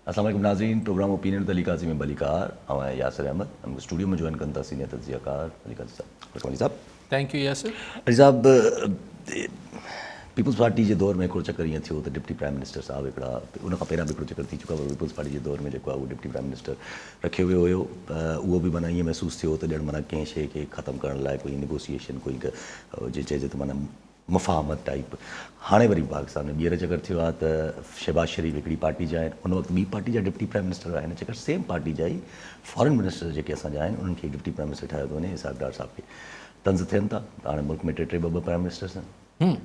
अस्सलाम वालेकुम नाज़रीन, प्रोग्राम ओपिनियन अली काज़ी में बलीकार और यासिर अहमद हम स्टूडियो में ज्वाइन करता सीनियर तज्ज़ियाकार अली काज़ी साहब। अली साहब थैंक यू यासिर। अली साहब, पीपल्स पार्टी जे दौर में हिकिड़ो चकर ईअं थियो त डिप्टी प्राइम मिनिस्टर साहब हिकिड़ा उन खां पहिरियां बि हिकिड़ो चकर थी चुका हुओ। पीपल्स पार्टी जे दौर में जेको आहे उहो डिप्टी प्राइम मिनिस्टर रखियो वियो हुयो। उहो बि माना ईअं महसूसु थियो त ॼण माना कंहिं शइ खे ख़तमु करण लाइ कोई नेगोसिएशन कोई जे चइजे त माना मुफ़ाहमत टाइप। हाणे वरी पाकिस्तान में ॿीहर चकर थियो आहे त शहबाज शरीफ़ हिकिड़ी पार्टी जा आहिनि, उन वक़्तु ॿी पार्टी जा डिप्टी प्राइम मिनिस्टर आहिनि। चकर सेम पार्टी जा ई फॉरेन मिनिस्टर जेके असांजा आहिनि उन्हनि खे डिप्टी प्राइम मिनिस्टर ठाहियो थो वञे। इसाक़ डार साहब खे तंज़ थियनि था त हाणे मुल्क में टे ॿ प्राइम मिनिस्टर्स आहिनि।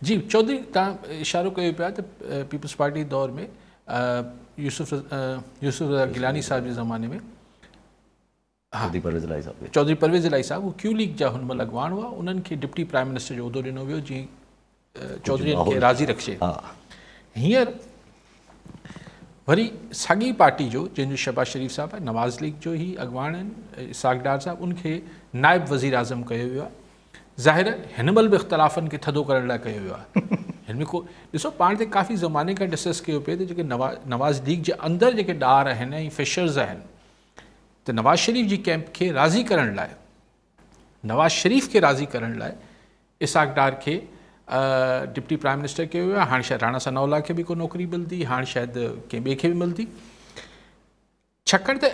जी चौधरी, तव्हां इशारो कयो पिया त पीपल्स पार्टी दौर में यूसुफ रज़ा गिलानी साहब जे ज़माने में चौधरी परवेज़ इलाही साहब, वो क्यू लीग जा हुन महिल अॻवान हुआ, उन्हनि खे डिप्टी प्राइम मिनिस्टर जो उहिदो ॾिनो वियो जीअं चौधरीअनि खे राज़ी रखे। हींअर वरी साॻी पार्टी जो जंहिंजो शहबाज शरीफ़ साहब आहे, नवाज़ लीग जो ई अॻवान आहिनि इसाक़ डार साहब, उनखे नाइब वज़ीर आज़म कयो वियो आहे। ज़ाहिर हिन महिल बि इख़्तिलाफ़नि खे थधो करण लाइ कयो वियो आहे। हिन में को ॾिसो, पाण ते काफ़ी ज़माने खां डिस्कस कयो पिए त जेके नवाज़ लीग जे अंदरि जेके ॾार आहिनि ऐं फिशर्स आहिनि, त नवाज़ शरीफ़ जी कैंप खे राज़ी करण लाइ, नवाज़ शरीफ़ खे राज़ी करण लाइ इसाक़ डार खे डिप्टी प्राइम मिनिस्टर कयो वियो आहे। हाणे शायदि राणा सनाउल्लाह खे बि को नौकरी मिलंदी, हाणे शायदि कंहिं ॿिए खे बि मिलंदी, छाकाणि त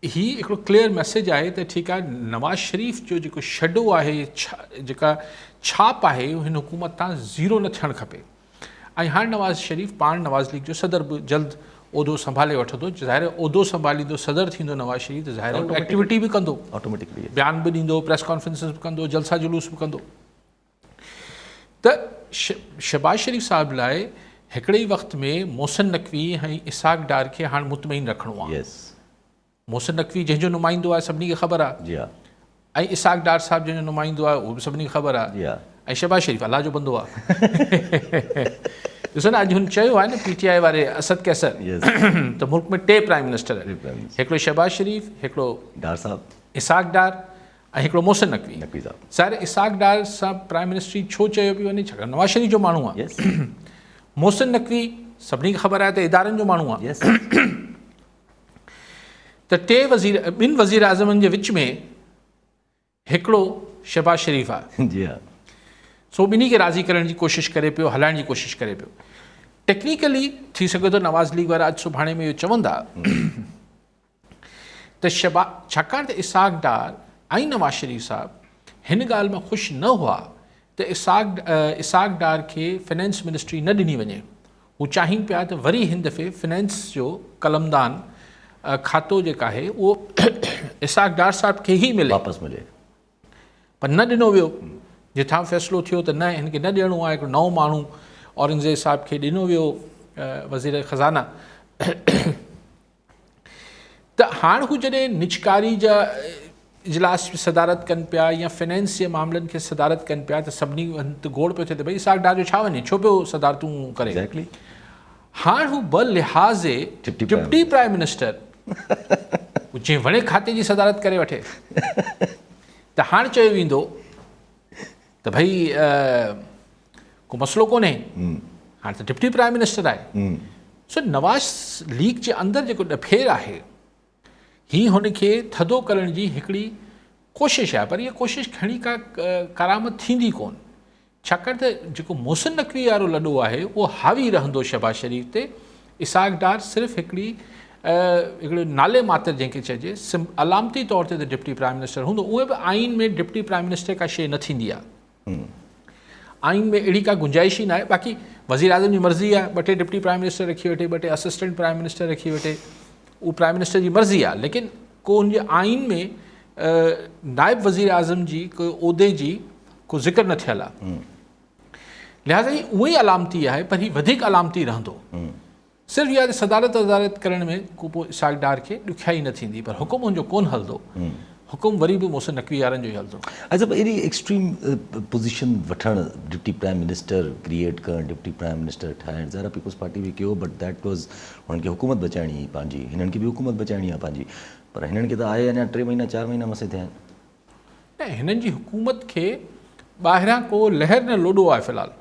हीउ हिकिड़ो क्लियर मैसेज आहे त ठीकु आहे, नवाज़ शरीफ़ जो जेको शडो आहे, जेका छाप आहे, हिन हुकूमत तां ज़ीरो न थियणु खपे। ऐं हाणे नवाज़ शरीफ़ पाण नवाज़ लीग जो सदर बि जल्द उहिदो संभाले वठंदो। ज़ाहिर उहिदो संभालींदो, सदर थींदो नवाज़ शरीफ़, त ज़ाहिर एक्टिविटी बि कंदो, ऑटोमेटिकली बयान बि ॾींदो, प्रेस कॉन्फ्रेंसिस बि कंदो, जलसा जुलूस बि कंदो। त शहबाज शरीफ़ साहब लाइ हिकिड़े ई वक़्त में मोहसिन नक़वी ऐं इसाक़ डार खे हाणे मुतमईन रखिणो आहे। मोहसिन नक़वी जंहिंजो नुमाइंदो आहे सभिनी खे ख़बर आहे, ऐं इसाक़ डार साहब जंहिंजो नुमाइंदो आहे उहो बि सभिनी खे ख़बर आहे, ऐं शहबाज शरीफ़ अलाह जो बंदो आहे। ॾिसो न, अॼु हुन चयो आहे न PTI वारे असद कैसर त मुल्क में टे प्राइम मिनिस्टर आहिनि, हिकिड़ो शहबाज शरीफ़, हिकिड़ो डार साहब इसाक़ डार ऐं हिकिड़ो मोहसिन नक़वी साहब। ज़ाहिर इसाक़ डार साहब प्राइम मिनिस्ट्री छो चयो पियो वञे, छाकाणि नवाज़ शरीफ़ जो माण्हू आहे। मोहसिन नक़वी सभिनी खे ख़बर आहे त इदारनि जो माण्हू आहे। त ॿिनि वज़ीर आज़मनि जे विच में हिकिड़ो शहबाज शरीफ़ आहे। जी हा, सो ॿिन्ही खे राज़ी करण जी कोशिशि करे पियो, हलाइण जी कोशिशि करे पियो। टेक्निकली थी सघे थो नवाज़ लीग वारा अॼु सुभाणे में इहो चवंदा त छाकाणि त इसाक़ डार ऐं नवाज़ शरीफ़ साहब हिन ॻाल्हि में ख़ुशि न हुआ त इसाक़ डार खे फिनेंस मिनिस्ट्री न ॾिनी वञे। हू चाहिनि पिया त वरी हिन दफ़े फिनेंस जो कलमदान खातो जेका आहे उहो इसाक़ डार साहब खे ई मिले, वापसि मिले, पर न ॾिनो वियो। जिथां फ़ैसिलो थियो त न, हिन खे न ॾियणो आहे, हिकिड़ो नओं माण्हू औरंगज़ेब साहब खे ॾिनो वियो वज़ीर ख़ज़ाना। त हाणे हू जॾहिं निजकारी जा इजलास सदारत कनि पिया या फिनेंस जे मामलनि खे सदारत कनि पिया, त सभिनी हंधि गोड़ पियो थिए त भई इसाक़ डार जो छा वञे, छो पियो सदारतूं करे। हाणे हू ॿ लिहाज़े डिप्टी प्राइम मिनिस्टर जंहिं वणे खाते जी सदारत करे वठे, त हाणे चयो वेंदो त भई को मसइलो कोन्हे, हाणे त डिप्टी प्राइम मिनिस्टर आहे। सो नवाज़ लीग जे अंदरि जेको ॾफेर आहे, हीअ हुनखे थधो करण जी हिकिड़ी कोशिशि आहे, पर इहा कोशिशि खणी का करामत थींदी कोन, छाकाणि त जेको मोहसिन नक़वी वारो लॾो आहे उहो हावी रहंदो शहबाज शरीफ़ ते। इसाक़ डार सिर्फ़ु हिकिड़े नाले मात्र जंहिंखे चइजे अलामती तौर ते त डिप्टी प्राइम मिनिस्टर हूंदो। उहे बि आइन में डिप्टी प्राइम मिनिस्टर का शइ न थींदी आहे, आइन में अहिड़ी का गुंजाइश ई न आहे। बाक़ी वज़ीर आज़म जी मर्ज़ी आहे, ॿ टे डिप्टी प्राइम मिनिस्टर रखी वठे, ॿ टे असिस्टेंट प्राइम मिनिस्टर रखी वठे, उहो प्राइम मिनिस्टर जी मर्ज़ी आहे। लेकिन को हुनजे आइन में नाइब वज़ीर आज़म जी को उहिदे जी को ज़िक्र न थियल आहे। लिहाज़ा ही उहा ई अलामती आहे, पर हीउ वधीक अलामती रहंदो। सिर्फ़ु इहा सदारत वदारत करण में को पोइ इसाक़ डार खे ॾुखियाई न थींदी, पर हुकुम हुनजो कोन हलंदो, हुकुम वरी बि मोहसिन नक़वी वारनि जो ई हलंदो। अच्छा, अहिड़ी एक्सट्रीम पोज़ीशन वठणु, डिप्टी प्राइम मिनिस्टर क्रिएट करणु, डिप्टी प्राइम मिनिस्टर ठाहिणु, ज़ाहिर पीपल्स पार्टी बि कयो, बट दैट वॉज़ हुननि खे हुकूमत बचाइणी हुई पंहिंजी, हिननि खे बि हुकूमत बचाइणी आहे पंहिंजी, पर हिननि खे त आहे अञा 3 महीना 4 महीना मथे थिया आहिनि। न, हिननि जी हुकूमत खे ॿाहिरां को लहर न लोॾो आहे फ़िलहालु।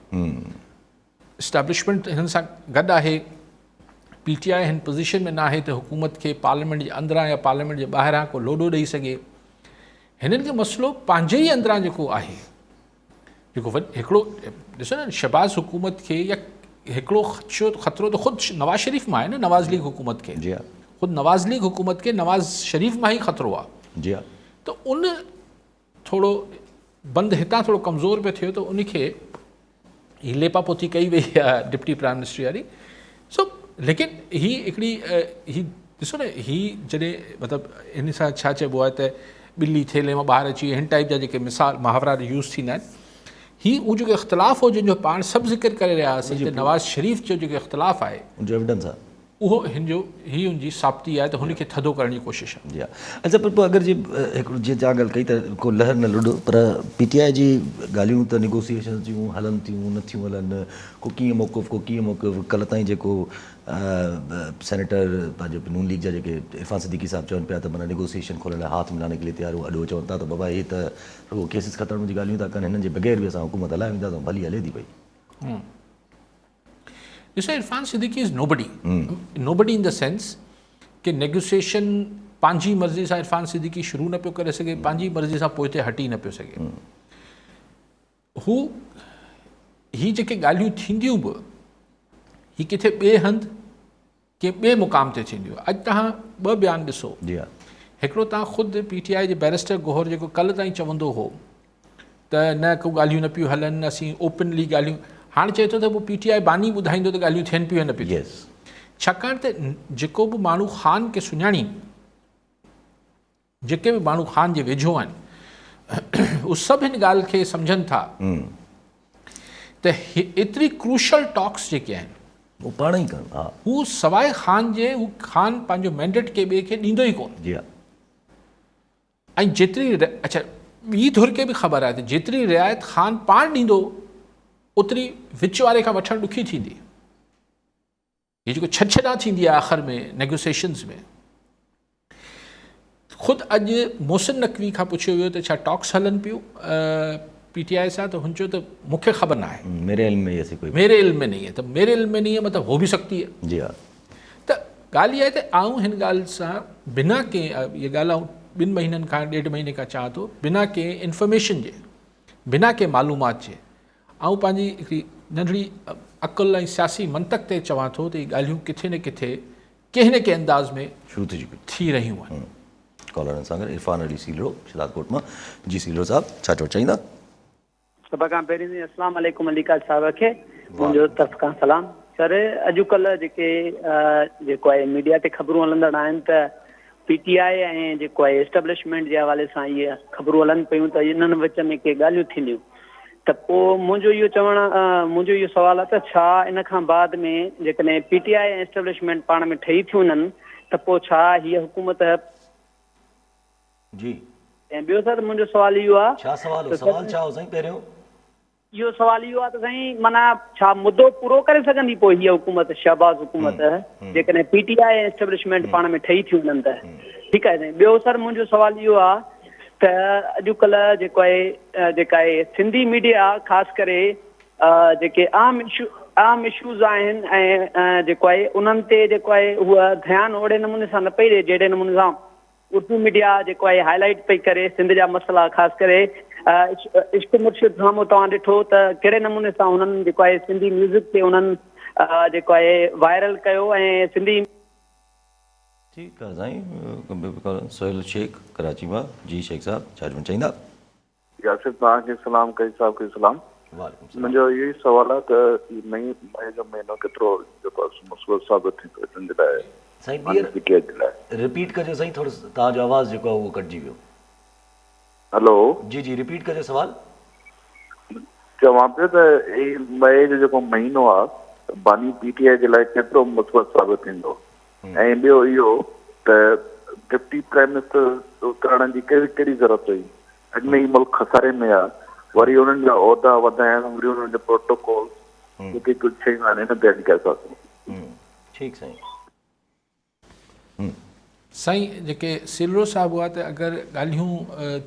इस्टेब्लिशमेंट हिन सां गॾु आहे, PTI हिन पोज़ीशन में ना आहे त हुकूमत खे पार्लियामेंट जे अंदरां या पार्लियामेंट जे ॿाहिरां को लोॾो ॾेई सघे। हिननि खे मसइलो पंहिंजे ई अंदरां जेको आहे, जेको हिकिड़ो ॾिसो न, शहबाज़ हुकूमत खे या हिकिड़ो ख़तरो त ख़ुदि नवाज़ शरीफ़ मां आहे न, नवाज़ लीग हुकूमत खे, जी हा, ख़ुदि नवाज़ लीग हुकूमत खे नवाज़ शरीफ़ मां ई ख़तरो आहे। जी हा, त उन थोरो बंदि हितां थोरो कमज़ोर पियो थियो, त उनखे हीअ लेपापोती कई वई आहे डिप्टी प्राइम मिनिस्टर वारी। सो लेकिन हीअ हिकिड़ी हीअ ॾिसो न, हीअ जॾहिं मतिलबु हिन सां छा चइबो आहे त ॿिली थेले मां ॿाहिरि अची, हिन टाइप जा जेके मिसाल मुहावरा यूज़ थींदा आहिनि, हीअ उहो जेको इख़्तिलाफ़ हो जंहिंजो पाण सभु ज़िक्र करे रहिया हुआसीं त नवाज़ शरीफ़ जो जेको इख़्तिलाफ़ आहे उनजो एविडेंस आहे, उहो हीअ हुनजी साबिती आहे त हुनखे थधो करण जी कोशिशि आहे। जी हा। अच्छा, पर पोइ अगरि हिकिड़ो जीअं तव्हां ॻाल्हि कई त को लहर न लुॾो, पर PTI जी ॻाल्हियूं त निगोसिएशन जूं हलनि थियूं, नथियूं हलनि, को कीअं मौक़ुफ़, को कीअं मौक़ुफ़। कल्ह ताईं जेको सेनेटर पंहिंजो नून लीग जा जेके इरफान सिद्दीकी साहब चवनि पिया त माना निगोसिएशन खोलण लाइ हाथ मिलाने के लिए तयार हो, अॾो चवनि था त बाबा हे त रुॻो केसिस ख़तम जी ॻाल्हियूं था कनि, हिननि जे बग़ैर बि असां हुकूमत हलाए वेंदा, त भली हले थी पई। ॾिसो, Irfan Siddiqui is nobody, nobody in the sense कि नेगोसिएशन पंहिंजी मर्ज़ी सां इरफान सिद्दीकी शुरू न पियो करे सघे, पंहिंजी मर्ज़ी सां पोइ ते हटी न पियो सघे। हू हीअ जेके ॻाल्हियूं थींदियूं बि, हीअ किथे ॿिए हंधि कंहिं ॿिए मुक़ाम ते थींदियूं। अॼु तव्हां ॿ बयान ॾिसो। जी हा, हिकिड़ो तव्हां ख़ुदि PTI जे बैरिस्टर गोहर जेको कल्ह ताईं चवंदो हो त न को ॻाल्हियूं न पियूं हलनि, असीं ओपनली ॻाल्हियूं, हाणे चए थो त पोइ PTI बानी ॿुधाईंदो त ॻाल्हियूं थियनि पियूं या न पियूं। छाकाणि त जेको बि माण्हू ख़ान खे सुञाणी, जेके बि माण्हू ख़ान जे वेझो आहिनि, उहे सभु हिन ॻाल्हि खे सम्झनि था त एतिरी क्रूशल टॉक्स जेके आहिनि उहो पाण ई कनि। हा, हू सवाइ ख़ान जे, हू ख़ान पंहिंजो मैंडेट के ॿिए खे ॾींदो ई कोन। जी हा, ऐं जेतिरी अच्छा ॿी धुर खे बि ख़बर आहे त जेतिरी रिआयत ख़ान पाण ॾींदो, ओतिरी विच वारे खां वठणु ॾुखी थींदी। हीअ जेको छॾा थींदी आहे आख़िर में नेगोसिएशन्स में। ख़ुदि अॼु मोहसिन नक़वी खां पुछियो वियो त छा टॉक्स हलनि पियूं PTI सां, त हुन चयो त मूंखे ख़बर न आहे, मेरे इल्म में ऐसी कोई, मेरे इल्म में नहीं है। त मेरे इल्म में नहीं है मतिलबु हो भी सकती है। जी हा, त ॻाल्हि इहा आहे त आऊं हिन ॻाल्हि सां बिना कंहिं, इहा ॻाल्हि आऊं 2 महीननि खां 1.5 महीने खां चवां थो, बिना कंहिं इंफॉर्मेशन जे, बिना कंहिं मालूमात जे, आऊं पंहिंजी हिकिड़ी नंढड़ी अक़ुल ऐं सियासी मंतक ते चवां थो त इहे ॻाल्हियूं किथे न किथे कंहिं न कंहिं अंदाज़ में शुरू थी चुकी थी रहियूं आहिनि। कॉलर सां गॾु इरफान अली सीलरो शिदातकोट मां। जी सीलरो साहब, छा चवणु चाहींदा? सभ खां पहिरीं अस्सलाम वालेकुम अलीकाज साहब खे मुंहिंजो तरफ़ खां सलाम। सर, अॼुकल्ह जेको आहे मीडिया ते ख़बरूं हलंदड़ आहिनि त PTI ऐं जेको आहे एस्टेब्लिशमेंट जे हवाले सां इहे ख़बरूं हलनि पियूं त इन्हनि विच में के ॻाल्हियूं थींदियूं, त पोइ मुंहिंजो इहो सुवालु आहे त छा इन खां बाद में जेकॾहिं PTI ऐं एस्टेब्लिशमेंट पाण में ठही थियूं वञनि त पोइ छा हीअ हुकूमत जी? ऐं ॿियो सर मुंहिंजो सुवालु इहो आहे, छा सवाल हो? सवाल छा हो साईं? पहिरियों इहो सुवालु इहो आहे त साईं माना छा मुद्दो पूरो करे सघंदी पोइ हीअ हुकूमत, शहबाज़ हुकूमत, जेकॾहिं PTI ऐं एस्टेब्लिशमेंट पाण में ठही थियूं वञनि त? ठीकु आहे साईं। ॿियो सर मुंहिंजो सुवालु इहो आहे त अॼुकल्ह जेको आहे जेका आहे सिंधी मीडिया ख़ासि करे जेके आम इशूज़ आहिनि ऐं जेको आहे उन्हनि ते जेको आहे उहा ध्यानु ओड़े नमूने सां न पई ॾिए जहिड़े नमूने सां उर्दू मीडिया जेको आहे हाईलाइट पई करे सिंध जा मसइला, ख़ासि करे इश्क मुर्शिद ड्रामो तव्हां ॾिठो त कहिड़े नमूने सां उन्हनि जेको आहे सिंधी म्यूज़िक ते उन्हनि जेको आहे वायरल कयो ऐं सिंधी। ठीकु आहे साईं। सोहेल शेख कराची मां। जी शेख साहब, छा चवणु चाहींदा? यासिर तव्हांखे सलाम, कई साहब खे सलाम। मुंहिंजो इहो ई सुवालु आहे त मई जो महीनो केतिरो जेको मसइलो साबित थी थो हिननि जे लाइ? साईं रिपीट कजो साईं, थोरो तव्हांजो आवाज़ जेको आहे उहो कटिजी वियो। हेलो, जी जी, रिपीट कजो सवाल। चवां पियो त मई जो जेको महीनो आहे बानी PTI जे लाइ केतिरो मसइलो साबित थींदो, ऐं ॿियो इहो त डिप्टी प्राइम मिनिस्टर करण जी कहिड़ी ज़रूरत हुई? अॼु में ई मुल्क खसारे में आहे, वरी उन्हनि जा उहिदा वधाइण, वरी उन्हनि जो प्रोटोकॉल, जेके कुझु शयूं आहिनि हिन ते अॼु कया था। ठीकु साईं। साईं जेके सीलरो साहब हुआ त अगरि ॻाल्हियूं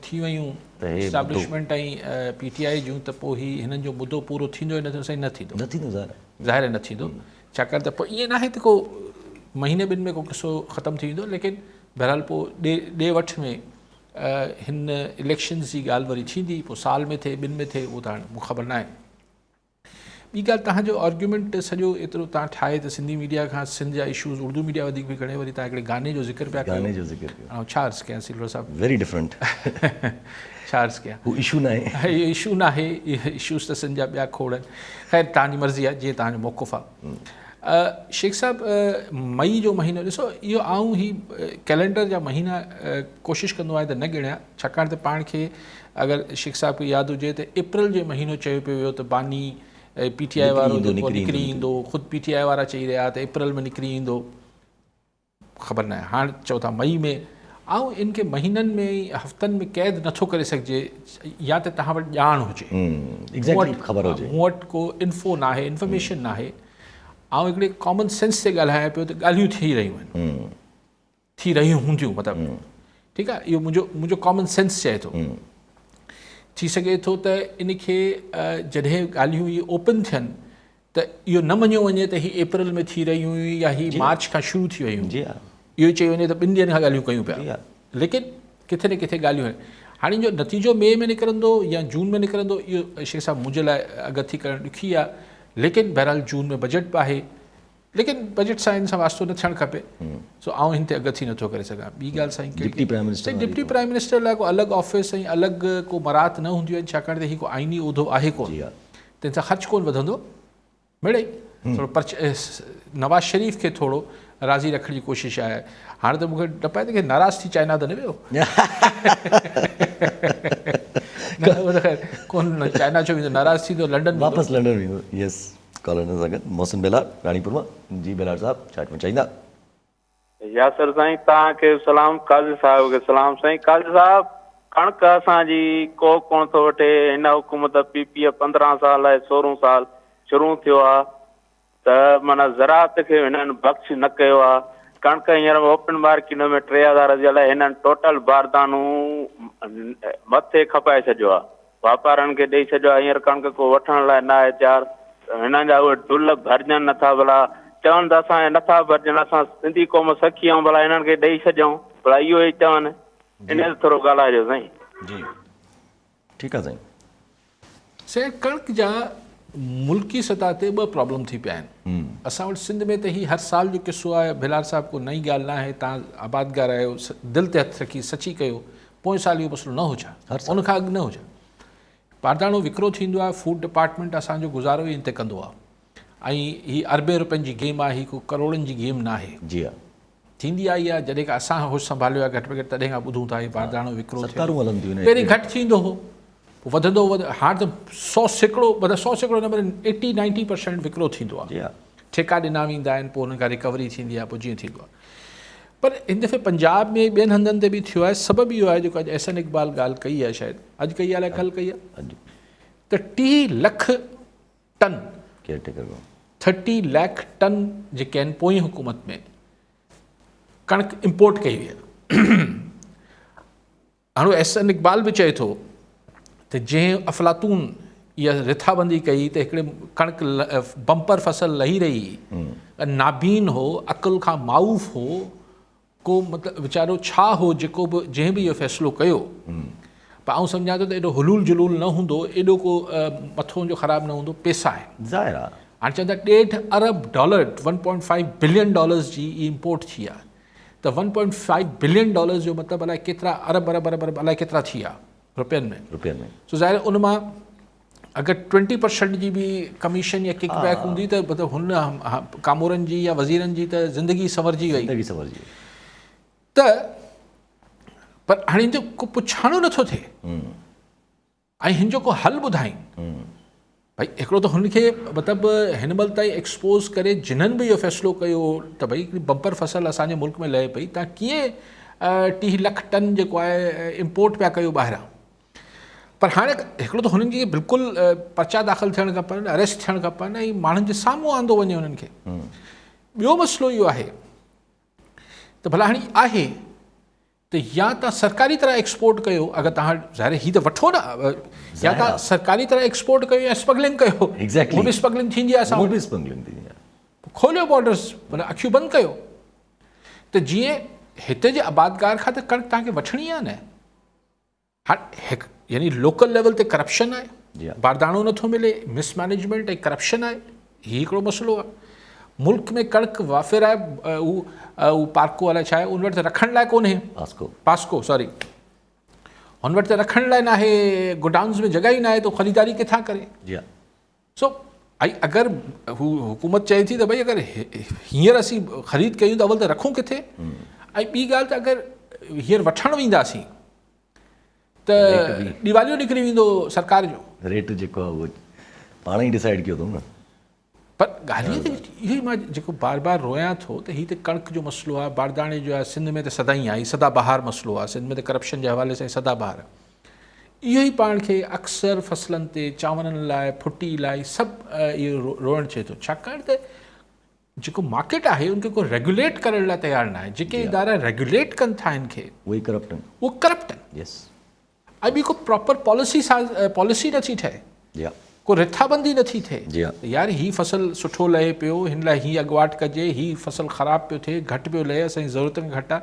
थी वयूं एस्टेब्लिशमेंट ऐं PTI जूं त पोइ ही हिननि जो मुद्दो पूरो थींदो न थींदो? साईं न थींदो, न थींदो ज़ाहिर न थींदो। छाकाणि त पोइ ईअं न आहे त को महीने ॿिनि में को किसो ख़तमु थी वेंदो, लेकिन बहरहाल पोइ ॾे वठ में हिन इलेक्शन्स जी ॻाल्हि वरी थींदी, पोइ साल में थिए ॿिनि में थिए, उहो त हाणे मूंखे ख़बर न आहे। ॿी ॻाल्हि, तव्हांजो आर्ग्यूमेंट सॼो एतिरो तव्हां ठाहे त सिंधी मीडिया खां सिंध जा इशूज़ उर्दू मीडिया वधीक पई खणे, वरी तव्हां हिकिड़े गाने जो ज़िक्र पिया कयो, गाने जो ज़िक्र कयो, ऐं छा अर्ज़ु कयां सिलवर साहिबु, वेरी डिफरेंट छा अर्ज़ु कयां, हू इशू न आहे, इहो इशू न आहे, इहे इशूज़ त सिंध जा ॿिया खोड़ आहिनि। ख़ैर तव्हांजी मर्ज़ी आहे, जीअं तव्हांजो मौक़ुफ़ आहे। शेख साहिबु, मई जो महीनो ॾिसो, इहो आऊं ही कैलेंडर जा महीना कोशिशि कंदो आहियां त न ॻणियां, छाकाणि त पाण खे अगरि शेख साहिब खे यादि हुजे त अप्रैल जो महीनो चयो पियो वियो त बानी PTI वारो निकिरी ईंदो, ख़ुदि PTI वारा चई रहिया त अप्रैल में निकिरी ईंदो, ख़बर न आहे, हाणे चओ था मई में। ऐं इनखे महीननि में हफ़्तनि में क़ैद नथो करे सघिजे, या त तव्हां वटि ॼाण हुजे, मूं वटि को इन्फो न आहे, इंफॉर्मेशन न आहे, ऐं हिकिड़े कॉमन सेंस ते ॻाल्हायां पियो त ॻाल्हियूं थी रहियूं आहिनि, थी रहियूं हूंदियूं, मतिलबु ठीकु आहे, इहो मुंहिंजो कॉमन सेंस चए थो। थी सघे थो त इनखे जॾहिं ॻाल्हियूं इहे ओपन थियनि त इहो न मञियो वञे त हीअ अप्रैल में थी रहियूं हुयूं या हीअ मार्च खां शुरू थी वियूं, इहो चई वञे त 2 ॾींहंनि खां ॻाल्हियूं कयूं पिया, लेकिन किथे न किथे ॻाल्हियूं आहिनि। हाणे जो नतीजो मई में निकिरंदो या जून में निकिरंदो, इहो शेख साहिबु मुंहिंजे लाइ अगथी करणु ॾुखी आहे, लेकिन बहरहाल जून में बजट बि आहे, लेकिन बजट सां हिन सां वास्तो न थियणु खपे, सो आउं हिन ते अगथी नथो करे सघां। ॿी ॻाल्हि साईं, डिप्टी प्राइम मिनिस्टर लाइ को अलॻि ऑफिस ऐं अलॻि को मरात न हूंदियूं आहिनि, छाकाणि त हीउ को आइनी उहिदो आहे कोन, तंहिं सां ख़र्चु कोन वधंदो, मिड़े थोरो नवाज़ शरीफ़ खे थोरो राज़ी रखण जी कोशिशि आहे। हाणे त मूंखे न पए त की नाराज़ थी चाइना त न वियो, कोन चाइना छो वेंदो, नाराज़ थींदो लंडन वापसि लंडन वेंदो। यस, कॉलर सां गॾु मोहसिन बेलार रानीपुर मां। जी बेलार साहिबु, छा में चाहींदा? यासर साईं, तव्हांखे सलाम, काज़ी साहिब खे सलाम। साईं काज़ी साहिबु, कणिक असांजी को कोन थो वठे, हिन हुकूमत PPF 15 साल ऐं 16 साल शुरू थियो आहे त माना ज़राअत खे हिननि बख़्श न कयो आहे। कणिक हींअर ओपन मार्केट में 3000 जे लाइ हिननि टोटल बारदानू मथे खपाए छॾियो आहे, वापारनि खे ॾेई छॾियो आहे। हींअर कणिक को वठण लाइ न आहे तयारु, हिननि जा उहे ढुल भरजनि नथा, भला चवनि त असांजे नथा भरजनि, असां सिंधी क़ौम सखी ऐं भला हिननि खे ॾेई छॾियऊं, भला इहो ई चवनि, इन ते थोरो ॻाल्हाइजो साईं। जी ठीकु आहे साईं। साईं कणिक जा मुल्की सतह ते 2 प्रॉब्लम थी पिया आहिनि। असां वटि सिंध में त ही हर साल जो किस्सो आहे, बिलार साहिबु को नई ॻाल्हि न आहे, तव्हां आबादगार आहियो, दिलि ते हथु रखी सची कयो, पोएं साल इहो मसइलो न हुजे, उनखां अॻु न हुजे। बारदानो विकिरो थींदो आहे, फूड डिपार्टमेंट असांजो गुज़ारो ई इन ते कंदो आहे, ऐं हीअ अरबे रुपयनि जी गेम आहे, हीअ को करोड़नि जी गेम न आहे। जी हा, थींदी आई आहे जॾहिं खां असां होश संभालियो आहे, घटि में घटि तॾहिं खां ॿुधूं था, हीअ बारदानो विकिरो पहिरीं घटि थींदो हो, वधंदो हाणे त 100 सैकड़ो, मतिलबु 100 सैकड़ो न, मतिलबु 80-90% विकिरो थींदो आहे, ठेका ॾिना वेंदा आहिनि, पोइ हुन खां रिकवरी थींदी आहे, पोइ जीअं थींदो आहे। पर हिन दफ़े पंजाब में ॿियनि हंधनि ते बि थियो आहे। सबबु इहो आहे जेको अॼु एहसन इक़बाल ॻाल्हि कई आहे, शायदि अॼु कई आहे, कल्ह कई आहे, त 30 लख टन 30 लाख टन जेके आहिनि पोइ हुकूमत में कणिक इम्पोर्ट कई हुई आहे। हाणे एहसन इक़बाल बि चए थो त जंहिं अफ़लातून इहा रिथाबंदी कई त हिकिड़े कणिक बम्पर फसल लही रही, नाबीन हो, अक़ुल खां माऊफ़ हो, को मतिलबु वीचारो छा हो जेको बि जंहिं बि इहो फ़ैसिलो कयो, पर आउं सम्झां थो त एॾो हुलूल जुलूल न हूंदो, एॾो को मथो जो ख़राबु न हूंदो, पैसा आहिनि ज़ाहिर आहे। हाणे चवंदा $1.5 अरब, $1.5 बिलियन जी इम्पोर्ट थी आहे, त $1.5 बिलियन जो मतिलबु अलाए केतिरा अरब अलाए केतिरा थी विया रुपयनि में। सो ज़ाहिर उन मां अगरि 20% जी बि कमीशन या किक बैक हूंदी त मतिलबु हुन कामोरनि जी या वज़ीरनि जी त ज़िंदगी संवरजी वई। त पर हाणे हिन जो को पुछाणो नथो थिए, ऐं हिन जो को हल ॿुधाइनि भई। हिकिड़ो त हुनखे मतिलबु हिन महिल ताईं एक्सपोज़ करे जिन्हनि बि इहो फ़ैसिलो कयो त भई हिकिड़ी बम्पर फसल असांजे मुल्क में लहे पई, तव्हां कीअं 30 लख टन जेको आहे इम्पोर्ट पिया कयो ॿाहिरां। पर हाणे हिकिड़ो त हुननि खे बिल्कुलु पर्चा दाख़िल थियणु खपनि, अरेस्ट थियणु खपनि, ऐं माण्हुनि जे साम्हूं आंदो वञे हुननि खे। ॿियो मसइलो इहो आहे त भला हाणे आहे त या तव्हां सरकारी तरह एक्सपोर्ट कयो, अगरि तव्हां ज़ाहिर हीअ त वठो न, या तव्हां सरकारी तरह एक्सपोर्ट कयो या स्मगलिंग कयो, उहो बि स्मगलिंग थींदी आहे, खोलियो बॉर्डर्स, माना अखियूं बंदि कयो, त जीअं हिते जे आबादगार खां त कणिक तव्हांखे वठणी आहे न, हाणे यानी लोकल लेवल ते करप्शन जी आहे, हा। बारदाणो नथो मिले, मिसमैनेजमेंट ऐं करप्शन आहे, हीउ हिकिड़ो मसइलो आहे। मुल्क में कणिक वाफ़िर आहे, उहो पार्को अलाए छा आहे, उन वटि त रखण लाइ कोन्हे, पास्को सॉरी, हुन वटि त रखण लाइ न आहे, गोडाउन्स में जॻह ई न आहे, त ख़रीदारी किथां करे? जी हा। सो अगरि हू हुकूमत चए थी त भई अगरि हींअर असीं ख़रीद कयूं त अवल त रखूं किथे, ऐं ॿी ॻाल्हि त अगरि हींअर वठणु वेंदासीं त ॾीवालियो निकिरी वेंदो सरकार जो, रेट जेको आहे उहो पाण ई डिसाइड कयो अथऊं न। पर ॻाल्हि इहो इहो ई मां जेको बार बार रोयां थो त हीउ त कणिक जो मसइलो आहे, बारदाणे जो आहे, सिंध में त सदाईं आहे, सदाबहार मसइलो आहे, सिंध में त करप्शन जे हवाले सां सदाबहार आहे। इहो ई पाण खे अक्सर फसलनि ते, चांवरनि लाइ, फुटी लाइ सभु इहो रोअणु थिए थो, छाकाणि त जेको मार्केट आहे उनखे को रेगुलेट करण लाइ तयारु न आहे। जेके इदारा रेगुलेट कनि था हिन खे उहे करप्ट आहिनि, उहो करप्ट आहिनि। यस। ऐं ॿी को प्रॉपर पॉलिसी नथी ठहे, को रिथाबंदी नथी थिए, जी हा। यार ही फसल सुठो लहे पियो, हिन लाइ हीअ अॻुवाट कजे, ही फसल ख़राबु पियो थिए, घटि पियो लहे, असांजी ज़रूरतनि घटि आहे,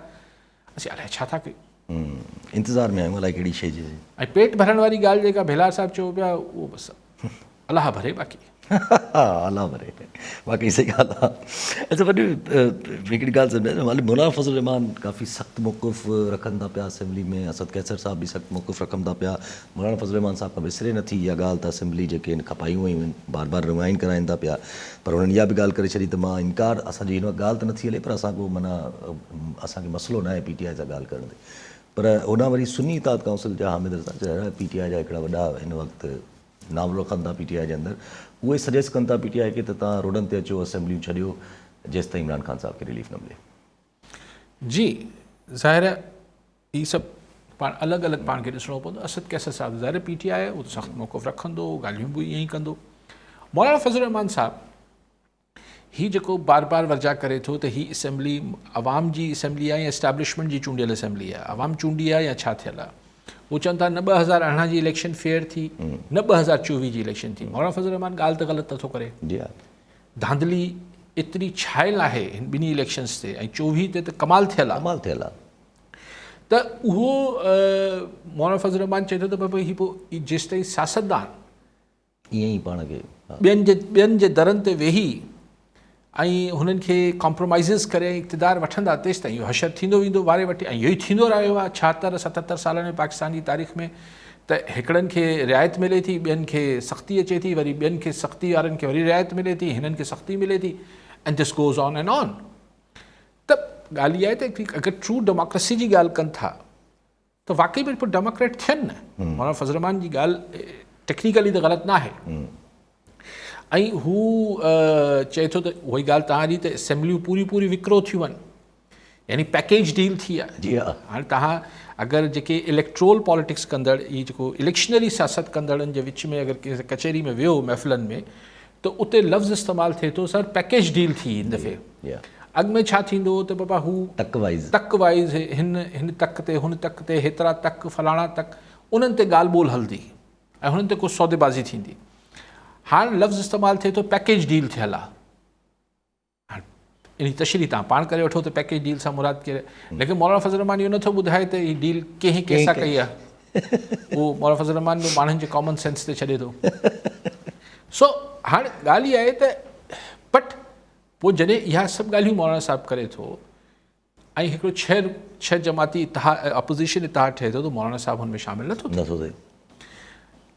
असीं अलाए छा था कयूं, इंतज़ार में आहियूं अलाए कहिड़ी शइ जी। ऐं पेट भरण वारी ॻाल्हि जेका भेलार साहिबु चयो पिया उहो बसि अलाह भरे, बाक़ी अलाह भरे, बाक़ी सही ॻाल्हि आहे। अच्छा वॾी हिकिड़ी ॻाल्हि सम्झाए, मौलाना फज़ल रहमान काफ़ी सख़्तु मौक़ुफ़ रखनि था पिया असेंबली में, असद कैसर साहब बि सख़्तु मौक़ुफ़ रखनि था पिया, मौलाना फज़ल रहमान साहब खां विसरे नथी इहा ॻाल्हि त असेंबली जेके आहिनि खपायूं आहियूं आहिनि, बार बार रिमाइंड कराइनि था पिया, पर हुननि इहा बि ॻाल्हि करे छॾी त मां इनकार, असांजी हिन ॻाल्हि त नथी हले, पर असांजो माना असांखे मसइलो न आहे PTI सां ॻाल्हि करण ते, पर हुन वरी सुन्नी इताद काउंसिल जा हामिद रज़ा चया PTI जा हिकिड़ा वॾा हिन वक़्तु नाम रखनि था PTI जे अंदरि, उहे सजेस्ट कनि था PTI खे त तव्हां रोडनि ते अचो, असेंबलियूं छॾियो, जेसि ताईं इमरान ख़ान साहब खे रिलीफ न मिले। जी ज़ाहिर इहे सभु पाण अलॻि अलॻि पाण खे ॾिसणो पवंदो। असद कैसर साहिबु ज़ाहिर PTI आहे, उहो त सख़्तु मौक़ुफ़ रखंदो, ॻाल्हियूं बि ईअं ई कंदो। मौलाना फज़ल रहमान साहिबु हीउ जेको बार बार वर्जा करे थो त हीअ असेंबली अवाम जी असेंबली आहे या एस्टैब्लिशमेंट जी चूंडियल असेंबली आहे, अवाम चूंडी आहे या छा थियल आहे, वो चवनि था न 2018 जी इलेक्शन फेयर थी, न 2024 जी इलेक्शन थी। मौलाना फज़ल रहमान ॻाल्हि त ग़लति नथो करे, धांधली एतिरी छायल आहे हिन ॿिन्ही इलेक्शन्स ते, ऐं 24 ते त कमाल थियल आहे, त उहो मौलाना फज़ल रहमान चए थो त भई हीउ पोइ जेसि ताईं सियासतदान ईअं ई पाण खे ॿियनि जे दरनि ते वेही ऐं हुननि खे कॉम्प्रोमाइज़िस करे इक़्तिदार वठंदा, तेसि ताईं इहो हशर थींदो वेंदो वारे वटि, ऐं इहो ई थींदो रहियो आहे 76-77 सालनि में पाकिस्तान जी तारीख़ में, त हिकिड़नि खे रिआयत मिले थी, ॿियनि खे सख़्ती अचे थी, वरी ॿियनि खे सख़्ती वारनि खे वरी रिआयत मिले थी, हिननि खे सख़्ती मिले थी, and this goes on and on. त ॻाल्हि इहा आहे त अगरि ट्रू डेमोक्रेसी जी ॻाल्हि कनि था त वाक़ई में पोइ डेमोक्रेट थियनि न। मौलाना फज़ल रहमान जी ॻाल्हि टेक्निकली त ग़लति न आहे, ऐं हू चए थो त उहा ई ॻाल्हि तव्हां ॾी त असेंबलियूं पूरी विकिरो थियूं आहिनि, यानी पैकेज डील थी आहे। जी हा। हाणे तव्हां अगरि जेके इलेक्ट्रोल पॉलिटिक्स कंदड़, इहे जेको इलेक्शनरी सियासत कंदड़नि जे विच में अगरि कंहिं कचहरी में वियो महफ़िलनि में, त उते लफ़्ज़ इस्तेमालु थिए थो सर पैकेज डील थी हिन दफ़े, अॻु में छा थींदो त बाबा हू तक वाइज़ हिन तक ते, हुन तक ते, हेतिरा तक, फलाणा तक, उन्हनि ते ॻाल्हि ॿोल हलंदी ऐं हुननि ते को सौदेबाज़ी थींदी। हाणे लफ़्ज़ इस्तेमालु थिए थो पैकेज डील थियल आहे, हाणे इन तशरीह तव्हां पाण करे वठो त पैकेज डील सां मुराद कहिड़े, लेकिन मौलाना फज़ल रहमान इहो नथो ॿुधाए त हीअ डील कंहिं कंहिंसां कई आहे, उहो मौलाना फज़ल रहमान बि माण्हुनि जे कॉमन सेंस ते छॾे थो। सो हाणे ॻाल्हि इहा आहे त बट पोइ जॾहिं इहा सभु ॻाल्हियूं मौलाना साहिबु करे थो ऐं हिकिड़ो छह जमाती इतिहाद अपोज़िशन इतिहाद ठहे थो, त मौलाना साहिबु हुन में शामिलु नथो थिए।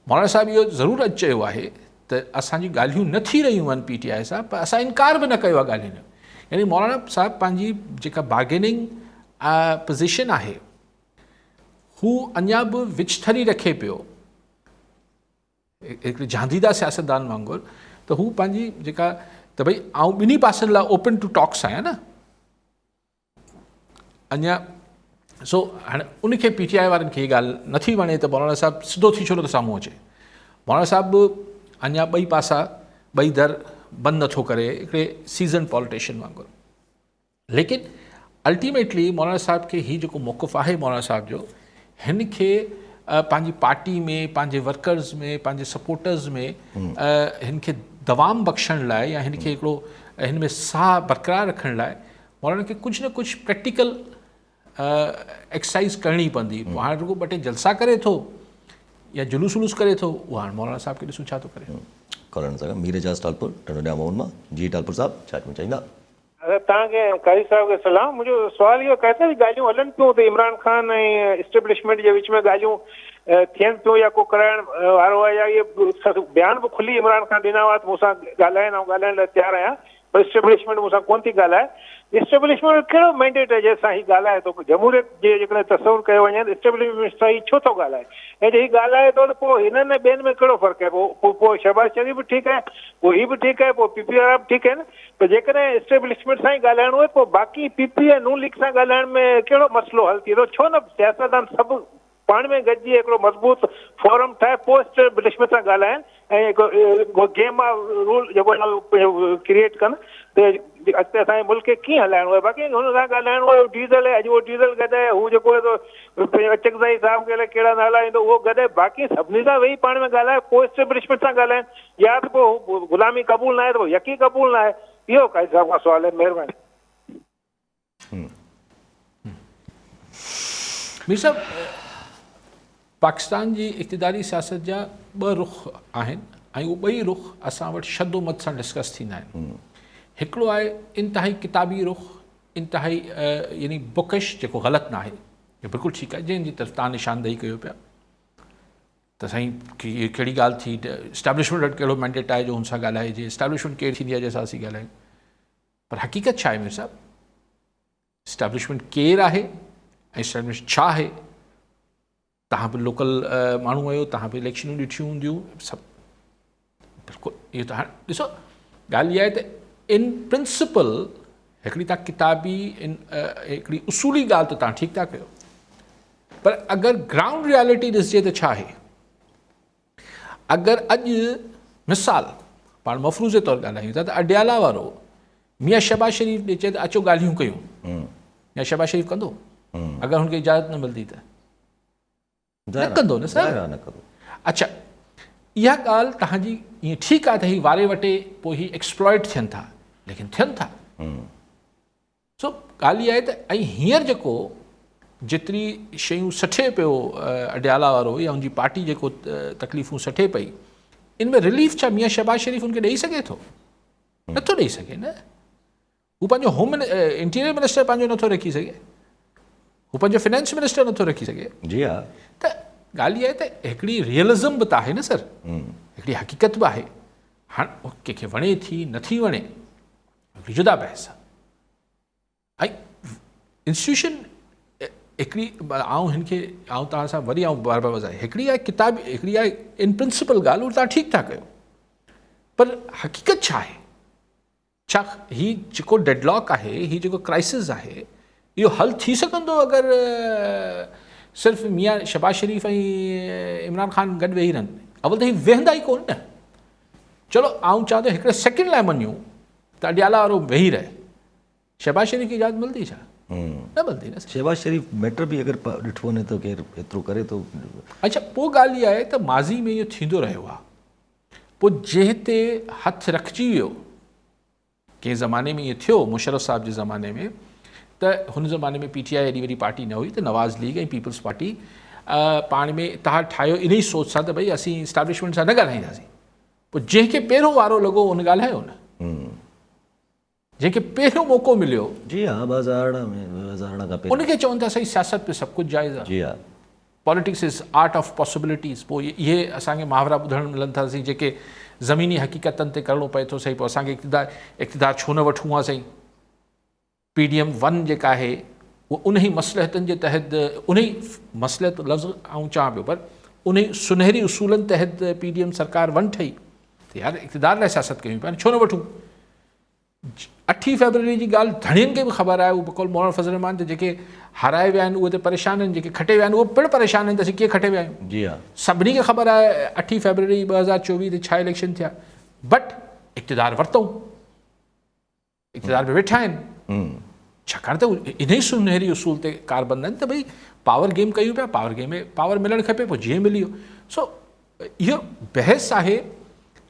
मौलाना साहिबु इहो ज़रूरु अॼु चयो आहे त असांजी ॻाल्हियूं न थी रहियूं आहिनि PTI सां, पर असां इनकार बि न कयो आहे ॻाल्हियुनि जो, यानी मौलाना साहिबु पंहिंजी जेका बार्गेनिंग पोज़ीशन आहे हू अञा बि विचथरी रखे पियो, हिकिड़े झांदीदा सियासतदान वांगुरु, त हू पंहिंजी जेका त भई आउं ॿिन्ही पासनि लाइ ओपन टू टॉक्स आहियां न अञा। सो हाणे उनखे PTI वारनि खे हीअ ॻाल्हि नथी वणे त मौलाना साहिबु सिधो थी छो त साम्हूं अचे। मौलाना साहिबु अञा ॿई पासा ॿई दर बंदि नथो करे, हिकिड़े सीज़न पॉलिटिशियन वांगुरु, लेकिन अल्टीमेटली मौलाना साहिब खे हीउ जेको मौक़ुफ़ आहे मौलाना साहिब जो, हिन खे पंहिंजी पार्टी में, पंहिंजे वर्कर्स में, पंहिंजे सपोर्टर्स में हिन खे दवाम बख़्शण लाइ या हिन खे हिकिड़ो हिन में साह बरक़रार रखण लाइ मौलाना खे कुझु न कुझु प्रैक्टिकल एक्सरसाइज करणी पवंदी। पोइ हाणे रुगो ॿ टे जलसा करे थो या जुलूस वुलूस करे थो, उहो हाणे मौलाना साहब खे ॾिसूं छा थो करे। कॉलर सां मीर एजाज़ टालपुर टंडोडिया मोहन मां। जी टालपुर साहब छा चवणु चाहींदा? तव्हांखे कारी साहब खे सलाम। मुंहिंजो सुवाल इहो कैसे बि ॻाल्हियूं हलनि पियूं त इमरान ख़ान ऐं एस्टेब्लिशमेंट जे विच में ॻाल्हियूं थियनि पियूं या को कराइण वारो आहे, या इहे बयान बि खुली इमरान ख़ान ॾिना हुआ त मूंसां ॻाल्हाइनि ऐं ॻाल्हाइण लाइ तयारु आहियां, पर एस्टेब्लिशमेंट मूंसां कोन थी ॻाल्हाए। एस्टेब्लिशमेंट कहिड़ो मैंडेट आहे जंहिंसां हीउ ॻाल्हाए थो? जमहूरियत जे जेकॾहिं तस्वुरु कयो वञे त एस्टेब्लिशमेंट सां हीउ छो थो ॻाल्हाए, ऐं जे हीउ ॻाल्हाए थो त पोइ हिननि ऐं ॿियनि में कहिड़ो फ़र्क़ु आहे? पोइ शहबाज शरीफ़ बि ठीकु आहे, पोइ हीउ बि ठीकु आहे, पोइ PPI वारा बि ठीकु आहिनि, पर जेकॾहिं एस्टेब्लिशमेंट सां ई ॻाल्हाइणो आहे पोइ बाक़ी PPI नून लीग सां ॻाल्हाइण में कहिड़ो मसइलो हल थी वेंदो? छो न सियासतदान सभु पाण में गॾिजी हिकिड़ो मज़बूत फोरम ठाहे पोस्ट एस्टेब्लिशमेंट सां ॻाल्हाइनि ऐं हिकु गेम ऑफ रूल जेको क्रिएट कनि त अॻिते असांजे मुल्क खे कीअं हलाइणो आहे। बाक़ी हुन सां ॻाल्हाइणो आहे डीज़ल आहे, अॼु उहो डीज़ल गॾाए, हू जेको आहे अचकज़ई साहब खे कहिड़ा नाला ईंदो उहो गॾाए, बाक़ी सभिनी सां वेही पाण में ॻाल्हाए पोस्ट एस्टेब्लिशमेंट सां ॻाल्हाइनि, या त पोइ ग़ुलामी क़बूल न आहे त पोइ यकी क़बूल न आहे। इहो काई साहब खां सुवाल आहे, महिरबानी। मीर साहब, पाकिस्तान जी इक़्तिदारी सियासत जा ॿ रुख़ आहिनि ऐं उहे ॿई रुख़ असां वटि शदोमत सां डिस्कस थींदा आहिनि। हिकिड़ो आहे इंतिहाई किताबी रुख़, इंतिहाई यानी बुकिश, जेको ग़लति न आहे, इहो बिल्कुलु ठीकु आहे, जंहिंजी तरफ़ तव्हां निशानदेही कयो पिया त साईं की इहा कहिड़ी ॻाल्हि थी, एस्टेब्लिशमेंट वटि कहिड़ो मैंडेट आहे जो हुन सां ॻाल्हाइजे, एस्टेब्लिशमेंट केरु थींदी आहे जंहिंसां असीं ॻाल्हायूं। पर हक़ीक़त छा आहे मीर साहब? एस्टेब्लिशमेंट केरु आहे ऐं एस्टेब्लिशमेंट छा आहे? तव्हां बि लोकल माण्हू आहियो, तव्हां बि इलेक्शनूं ॾिठियूं हूंदियूं सभु, बिल्कुलु इहो त हाणे ॾिसो ॻाल्हि इहा आहे त इन प्रिंसिपल हिकिड़ी तव्हां किताबी हिकिड़ी उसूली ॻाल्हि त तव्हां ठीकु था कयो, पर अगरि ग्राउंड रियलिटी ॾिसिजे त छा आहे? अगरि अॼु मिसाल पाण मफ़रूज़े तौरु ॻाल्हायूं था त अडियाला वारो मियां शहबाज शरीफ़ ॾे चए त अचो ॻाल्हियूं कयूं, मियां शहबाज शरीफ़ कंदो? अगरि हुनखे इजाज़त न मिलंदी त न कंदो न सर। अच्छा, इहा ॻाल्हि तव्हांजी ईअं ठीकु आहे त हीअ वारे वटे पोइ हीअ एक्सप्लॉइट थियनि था, लेकिन थियनि था। सो ॻाल्हि इहा आहे त ऐं हींअर जेको जेतिरी शयूं सठे पियो अडियाला वारो या हुनजी पार्टी जेको तकलीफ़ूं सठे पई, इन में रिलीफ छा मियां शहबाज शरीफ़ हुनखे ॾेई सघे थो? नथो ॾेई सघे न। हू पंहिंजो होम इंटीरियर मिनिस्टर पंहिंजो नथो रखी सघे, हू पंहिंजो फाइनेंस मिनिस्टर नथो रखी सघे। जी हा, त ॻाल्हि इहा आहे त हिकिड़ी रियलिज़म बि त आहे न सर, हिकिड़ी हक़ीक़त बि आहे। हाणे कंहिंखे वणे थी नथी वणे हिकिड़ी जुदा बहस आहे। ऐं इंस्टीट्यूशन हिकिड़ी तव्हां सां वरी बार बार वधाए, हिकिड़ी आहे किताब, हिकिड़ी आहे इन प्रिंसिपल ॻाल्हि, उहा तव्हां ठीकु था कयो, पर हक़ीक़त छा आहे? छा हीउ जेको डेडलॉक आहे, हीउ जेको क्राइसिस आहे, इहो हल थी सघंदो अगरि सिर्फ़ु मियां शहबाज शरीफ़ ऐं इमरान ख़ान गॾु वेही रहनि? अवल त हीउ वेहंदा ई कोन न। चलो आउं चवां थो हिकिड़े सेकेंड लाइ मञूं त अडियाला वारो वेही रहे, शहबाज शरीफ़ खे इजाज़त मिलंदी छा? न मिलंदी न। शहबाज शरीफ़ मैटर बि अगरि ॾिठो वञे त केरु एतिरो करे थो। अच्छा, पोइ ॻाल्हि इहा आहे त माज़ी में इहो थींदो रहियो आहे, पोइ जंहिं ते हथु रखिजी वियो, कंहिं ज़माने में इहो थियो मुशर्रफ साहब जे ज़माने में, त हुन ज़माने में PTI एॾी वॾी पार्टी न हुई, त नवाज़ लीग ऐं पीपल्स पार्टी पाण में इतिहाद ठाहियो इन ई सोच सां त भई असीं इस्टेब्लिशमेंट सां न ॻाल्हाईंदासीं। पोइ जंहिंखे पहिरियों वारो लॻो उन ॻाल्हायो न, जंहिंखे पहिरियों मौक़ो मिलियो। जी हा, 2018 खां पहिरियों उनखे चवनि था साईं सियासत में सभु कुझु जाइज़ आहे। जी हा, politics is art of possibilities. पोइ इहे असांखे मुहावरा ॿुधणु मिलनि था साईं, जेके ज़मीनी हक़ीक़तनि ते करिणो पए थो। सही, पोइ असांखे इक़्तिदार छो न वठूं आहे साईं? PDM 1 जेका आहे उहा उन ई मसलहतनि जे तहत, उन ई मसलहत लफ़्ज़ आउं चवां पियो, पर उन ई सुनहरी उसूलनि तहत PDM सरकार 1 ठही, त यार इक़्तिदार लाइ सियासत कयूं पिया, छो न वठूं? 8 फरवरी जी ॻाल्हि धणियुनि खे बि ख़बर आहे, उहो बकौल मौलाना फज़ल रहमान, त जेके हाराए विया आहिनि उहे त परेशान आहिनि, जेके खटे विया आहिनि उहे पिणु परेशान आहिनि त असीं कीअं खटे विया आहियूं। जी हा, सभिनी खे ख़बर आहे 8 फरवरी 2024 ते छा इलेक्शन थिया, बट इक़्तिदार वरितऊं, इक़्तिदार में वेठा आहिनि, छाकाणि त इन ई सुनहरी उसूल ते कारबंद आहिनि त भई पावर गेम कयूं पिया, पावर गेम में पावर मिलणु खपे, पोइ जीअं मिली वियो। सो इहो बहस आहे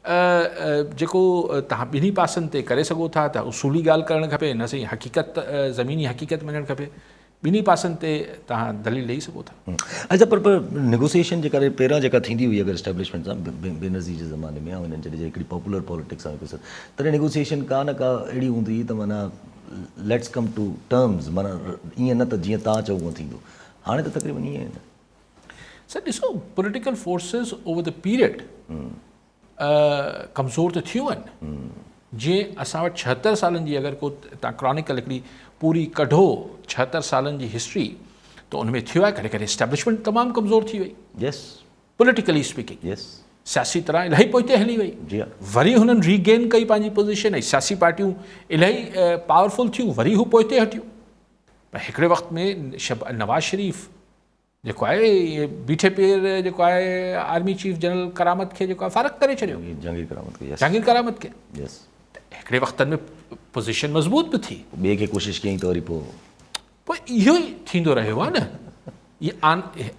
जेको तव्हां ॿिन्ही पासनि ते करे सघो था त उसूली ॻाल्हि करणु खपे, न सही हक़ीक़त ज़मीनी हक़ीक़त मञणु खपे, ॿिन्ही पासनि ते तव्हां दलील ॾेई सघो था। अच्छा, पर नेगोसिएशन जेका पहिरां जेका थींदी हुई अगरि एस्टेब्लिशमेंट सां बेनज़ीर जे ज़माने में, ऐं हिननि जॾहिं हिकिड़ी पॉपुलर पॉलिटिक्स आहे तॾहिं नेगोसिएशन का न का अहिड़ी हूंदी हुई त माना लेट्स कम टू टर्म्स, माना ईअं न त जीअं तव्हां चओ उअं थींदो। हाणे त तक़रीबन ईअं आहे न। सर ॾिसो, political forces over the period कमज़ोर त थियूं आहिनि। जीअं असां वटि 76 सालनि जी अगरि को तव्हां क्रॉनिकल हिकिड़ी पूरी कढो 76 सालनि जी हिस्ट्री, त उनमें थियो आहे कॾहिं कॾहिं एस्टेब्लिशमेंट तमामु कमज़ोर थी वई, यस, पॉलिटिकली स्पीकिंग, यस, सियासी तरह इलाही पोइते हली वई। जी हा, वरी हुननि रीगेन कई पंहिंजी पोज़ीशन, ऐं सियासी पार्टियूं इलाही पावरफुल थियूं, वरी हू पोइते हटियूं। पर हिकिड़े वक़्त में नवाज़ शरीफ़ जेको आहे इहे बीठे पेर जेको आहे आर्मी चीफ जनरल करामत खे जेको आहे फ़ारक़ करे छॾियो, जहांगीर करामत खे, जहांगीर करामत खे। यस, हिकिड़े वक़्तनि में पोज़ीशन मज़बूत बि थी, ॿिए खे कोशिशि कयईं त वरी पोइ इहो ई थींदो रहियो आहे न। इहे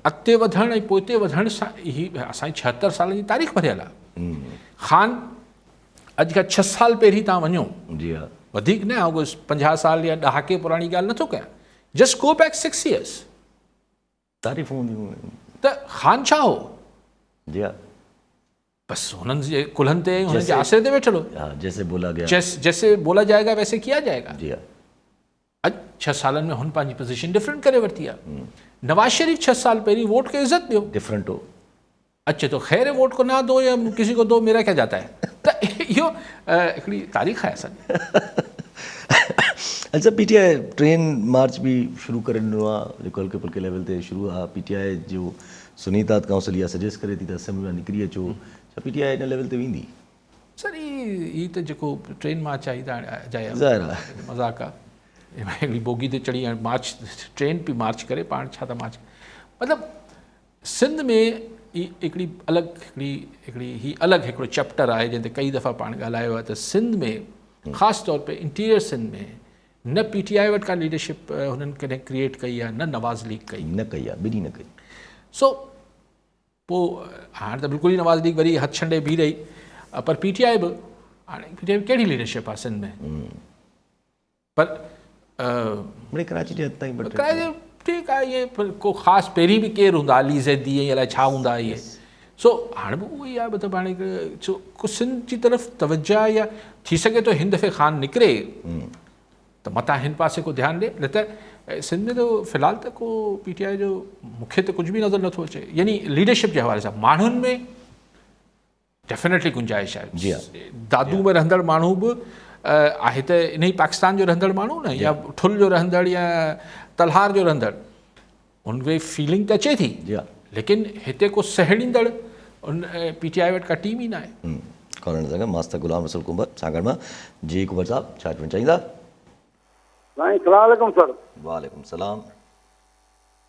अॻिते वधणु ऐं पोइते वधण सां ही असांजी 76 सालनि जी तारीख़ भरियल आहे। ख़ान अॼु खां 6 साल पहिरीं तव्हां वञो, जी हा, वधीक न, अॻो 50 साल या ॾहाके पुराणी ॻाल्हि नथो कयां, जस्ट गो बैक 6 years, तारीफ़ूं हूंदियूं। त ख़ान छा हो? जी हा, बस हुननि जे कुल्हनि ते हुननि जे आसिरे ते वेठल हो। हाँ, जैसे बोला गया, जैसे बोला जाएगा वैसे किया जाएगा। जी हा, अॼु 6 सालनि में हुन पंहिंजी पोज़ीशन डिफरेंट करे वरिती आहे। नवाज शरीफ 6 साल पहिरीं वोट खे इज़त ॾियो, डिफरेंट हो, अच्छे तो खैर वोट को ना दो या किसी को दो, मेरा क्या जाता है। त इहो हिकिड़ी तारीख़ आहे असांजी। अच्छा, पीटीआई ट्रेन मार्च भी शुरू करे ॾिनो आहे, जेको हल्के फुल्के लेवल ते शुरू आहे। पीटीआई जो सुनीता काउंसिल इहा सजेस्ट करे थी त असेंबली मां निकिरी अचो, छा पीटीआई हिन लेवल ते वेंदी? सर ही त जेको ट्रेन मार्च आई त ज़ाहिर आहे मज़ाक आहे, हिकिड़ी बोगी ते चढ़ी ऐं मार्च ट्रेन पई मार्च करे, पाण छा त मार्च, मतिलबु सिंध में हिकिड़ी अलॻि हिकिड़ो चैप्टर आहे जंहिं ते कई दफ़ा पाण ॻाल्हायो आहे त सिंध में ख़ासि तौर पे इंटीरियर सिंध में न पीटीआई वटि का लीडरशिप हुननि कॾहिं क्रिएट कई आहे, न नवाज़ लीग कई, न कई आहे, ॿिन्ही न कई। सो पोइ हाणे त बिल्कुलु ई नवाज़ लीग वरी हथ छंडे बीह रही, पर पीटीआई बि हाणे पीटीआई कहिड़ी लीडरशिप आहे सिंध में? पर कराची जे हद ताईं ठीकु आहे, इहे को ख़ासि पहिरीं बि केरु हूंदा, अली ज़ैदी ऐं अलाए छा हूंदा इहे। सो हाणे बि उहो ई आहे, मतिलबु हाणे को सिंध जी तरफ़ तवजा या थी सघे थो हिन दफ़े ख़ान निकिरे त मथां हिन पासे को ध्यानु ॾिए, न त सिंध में त फ़िलहालु त को पीटीआई जो मूंखे त कुझु बि नज़र नथो अचे। यानी लीडरशिप जे हवाले सां माण्हुनि में डेफिनेटली गुंजाइश आहे। दादू में रहंदड़ माण्हू बि आहे त इन ई पाकिस्तान जो रहंदड़ माण्हू न, या ठुल जो रहंदड़ या तलहार जो रहंदड़, उनखे फीलिंग त अचे थी, लेकिन हिते को सहड़ींदड़ उन पीटीआई वटि का टीम ई न आहे। कॉलर संग मास्टर गुलाम रसूल कुंबर सागर में जी कुंबर साहब छा चवणु चाहींदा? साईं अस्सलाम वालेकुम सर। वालेकुम सलाम।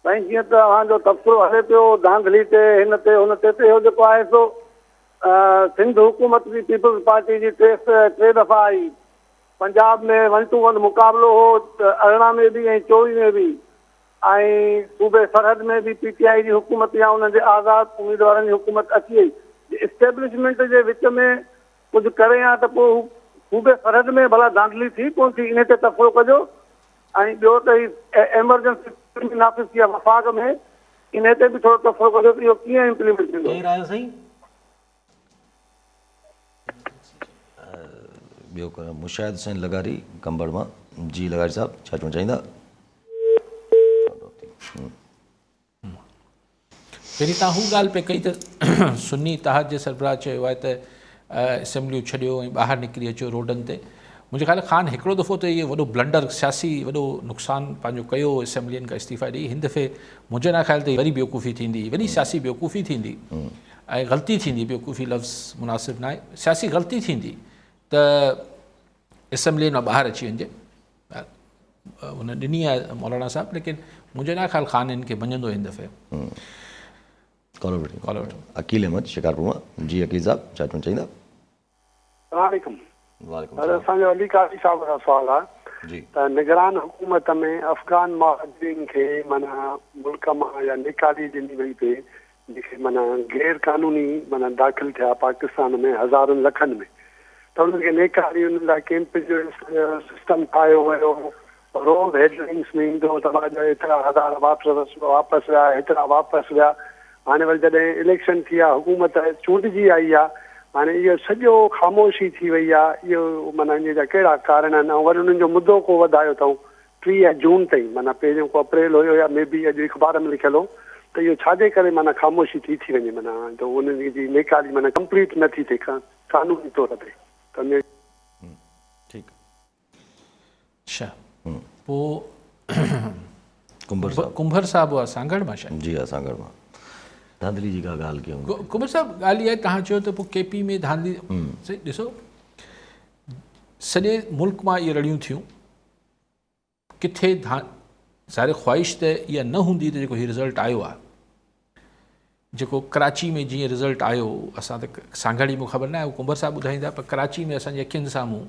साईं जीअं त तव्हांजो तबसरो हले पियो धांधली ते हिन ते हुन ते, इहो जेको आहे सो सिंध हुकूमत जी पीपल्स पार्टी जी टे दफ़ा आई, पंजाब में 1-to-1 मुक़ाबिलो हो 18 में बि ऐं 24 में बि, ऐं सूबे सरहद में बि पीटीआई जी हुकूमत या उन्हनि जे आज़ाद उम्मीदवारनि जी हुकूमत अची वई। इस्टेब्लिशमेंट जे विच में कुझु करे या त पोइ सूबे सरहद में भला धांधली थी कोन थी, इन ते तबसरो कजो। ऐं ॿियो त एमरजेंसी नाफ़िज़ थी आहे वफ़ाक़ में, इन ते बि थोरो तबसरो कजो त इहो कीअं इम्प्लीमेंट थींदो। ॿियो मुशाहिद हुसैन लगारी कंबड़ मां। जी लगारी साहब छा चवणु चाहींदा? पहिरीं तव्हां हू ॻाल्हि पे कई त सुन्नी इतिहाद जे सरबराह चयो आहे त असेंबलियूं छॾियो ऐं ॿाहिरि निकिरी अचो रोडनि ते। मुंहिंजे ख़्याल ख़ान हिकिड़ो दफ़ो त इहो वॾो ब्लंडर सियासी वॾो नुक़सानु पंहिंजो कयो असेंबलियुनि खां इस्तीफ़ा ॾेई। हिन दफ़े मुंहिंजे न ख़्याल ते वरी बेवकूफ़ी थींदी, वॾी सियासी बेवकूफ़ी थींदी ऐं ग़लती थींदी। बेवकूफ़ी लफ़्ज़ मुनासिबु न आहे, सियासी ग़लती थींदी त असेंबली मां ॿाहिरि अची वञिजे। हुन ॾिनी आहे मौलाना साहब, लेकिन मुंहिंजे न ख़्याल ख़ान हिन खे मञंदो हिन दफ़े। कॉलर अकील अहमद शिकारपुर मां। जी अकील साहब छा चवणु चाहींदा? वालेकुम। वालेकुम। असांजो अली काज़ी साहब जो सवाल आहे त निगरान हुकूमत में अफ़गान महाजरीन खे माना मुल्क मां या निकाली ॾिनी वई पे जेके माना गैर कानूनी माना दाख़िल थिया पाकिस्तान में हज़ारनि लखनि में, त उन्हनि खे नेकारी उन्हनि लाइ कैंप जो सिस्टम ठाहियो वियो। रोज़ हेडलाइंस में ईंदो त भाॼा एतिरा हज़ार वापसि विया, हेतिरा वापसि विया। हाणे वरी जॾहिं इलेक्शन थी आहे, हुकूमत चूंडिजी आई आहे, हाणे इहो सॼो ख़ामोशी थी वई आहे। इहो माना इन जा कहिड़ा कारण आहिनि? ऐं वरी उन्हनि जो मुदो को वधायो अथऊं 30 जून ताईं, माना पहिरियों को अप्रैल हुयो या मे बी अॼु अख़बार में लिखियलु हो, त इहो छाजे करे माना ख़ामोशी थी वञे, माना त उन्हनि जी नेकारी माना कंप्लीट नथी थिए कानूनी तौर ते। त ठीकु। अच्छा, पोइ कुंभर साहब हुआ सांगड़ मां शायदि? जी हाँ, सांगड़ मां। धांधली जी का ॻाल्हि कयूं। कुंभर साहब ॻाल्हि इहा आहे, तव्हां चयो त पोइ केपी में धांधली, सही ॾिसो सॼे मुल्क मां इहे रड़ियूं थियूं, किथे ज़ाहिर ख़्वाहिश त इहा न हूंदी त जेको हीउ रिज़ल्ट आयो आहे, जेको कराची में जीअं रिज़ल्ट आयो, असां त सांगड़ जी मूंखे ख़बर न आहे, कुंभर साहब ॿुधाईंदा, पर कराची में असांजे अखियुनि साम्हूं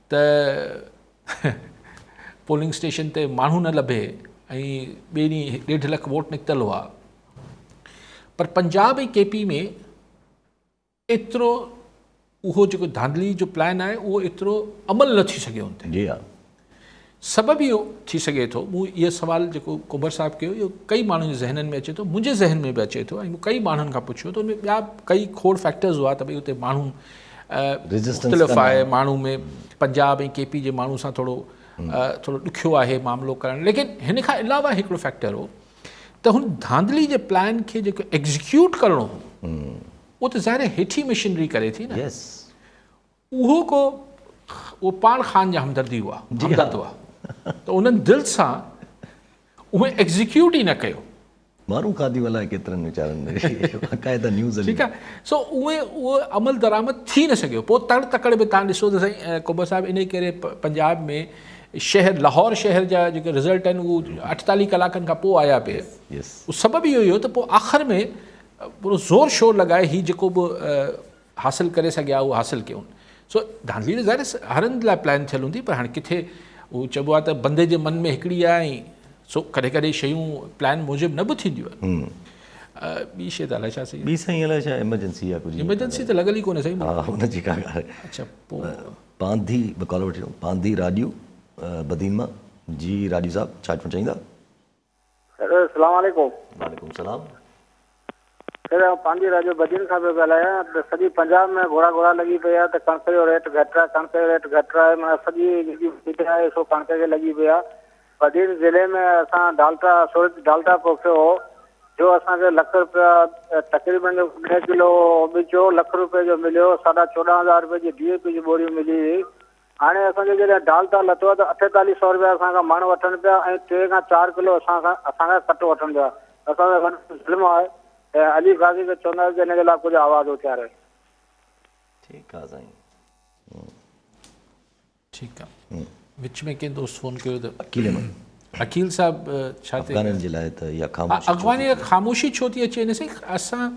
त पोलिंग स्टेशन ते माण्हू न लभे ऐं ॿिए ॾींहुं 1.5 लख वोट निकितल हुआ। पर पंजाब ऐं केपी में एतिरो उहो जेको धांधली जो प्लान आहे उहो एतिरो अमल न थी सघियो हुन ते। जी हाँ। सबबु इहो थी सघे थो, मूं इहो सुवाल जेको कुंभर साहब कयो, इहो कई माण्हुनि जे ज़हननि में अचे थो, मुंहिंजे ज़हन में बि अचे थो, ऐं मूं कई माण्हुनि खां पुछियो त उनमें ॿिया कई खोड़ फैक्टर्स हुआ त भई उते माण्हू मुख़्तलिफ़ आहे, माण्हू में पंजाब ऐं केपी जे माण्हू सां थोरो ॾुखियो आहे मामिलो करणु। लेकिन हिन खां अलावा हिकिड़ो फैक्टर हो त हुन धांधली जे प्लान खे जेको एग्ज़ीक्यूट करिणो हो, उहो त ज़ाहिर हेठी मशीनरी करे थी न। उहो पाण ख़ान जा हमदर्दी हुआ, हमदर्द हुआ, त उन्हनि दिलि सां उहे एग्ज़ीक्यूट ई न कयो। माण्हू खादियूं अलाए केतिरनि वीचारनि में बाक़ाइदा न्यूज़। ठीकु आहे। सो उहो अमल दरामद थी न सघियो। पोइ तकड़ में तव्हां ॾिसो त साईं कुंभर साहिबु इन करे पंजाब में शहर लाहौर शहर जा जेके रिज़ल्ट आहिनि उहे 48 कलाकनि खां पोइ आया पिए। उहो सबबु इहो हुयो त पोइ आख़िर में पूरो ज़ोर शोर लॻाए ही जेको बि हासिलु करे सघिया उहो हासिलु कयूं। सो धांधली त ज़ाहिर हर हंधि लाइ प्लान थियल हूंदी, पर हाणे किथे उहो चइबो आहे त बंदे जे मन में हिकिड़ी आहे, ऐं सो कॾहिं कॾहिं शयूं प्लान मूजिबि न बि थींदियूं आहिनि। ॿी शइ त अलाए छा सही, ॿी साईं अलाए छा इमरजेंसी आहे कुझु, इमरजेंसी त लॻल ई कोन्हे साईं। हा, हुनजी का ॻाल्हि। अच्छा, पोइ पांधी ॿ कॉल वठी वठूं। पांधी राजू बदीन मां। जी राजू साहब, छा चवणु चाहींदा? अस्सलाम वालेकुम। वालेकुम सलाम। सर, पांधी राजू बदीन खां पियो ॻाल्हायां। त सॼी पंजाब में घोड़ा लॻी पई आहे त कणिक जो रेट घटि आहे, कणिक जो रेट घटि आहे, माना सॼी जेकी फिट आहे सो कणिक खे लॻी पई आहे। बदीन ज़िले में असां डाल्टा पोखियो हो, जो असांखे ₹1,00,000 तक़रीबन 2 किलो ॿिचो ₹1,00,000 जो मिलियो, 14,500 रुपए जी DAP जी बोरियूं मिली हुई। हाणे असांखे जॾहिं डाल्टा लथो आहे त ₹4800 असांखां मण वठनि पिया ऐं 3 खां 4 किलो असांखां कट वठनि पिया। असांजो ज़ुल्म आहे ऐं अली गाज़ी खे चवंदा कि हिन जे लाइ कुझु आवाज़ उथियारे। ठीकु आहे साईं, ठीकु आहे। विच में कंहिं दोस्त फ़ोन कयो त अकील साहब छा अफ़गाननि जे लाइ त इहा ख़ामोशी, अफ़गानी ख़ामोशी छो थी अचे हिन सां?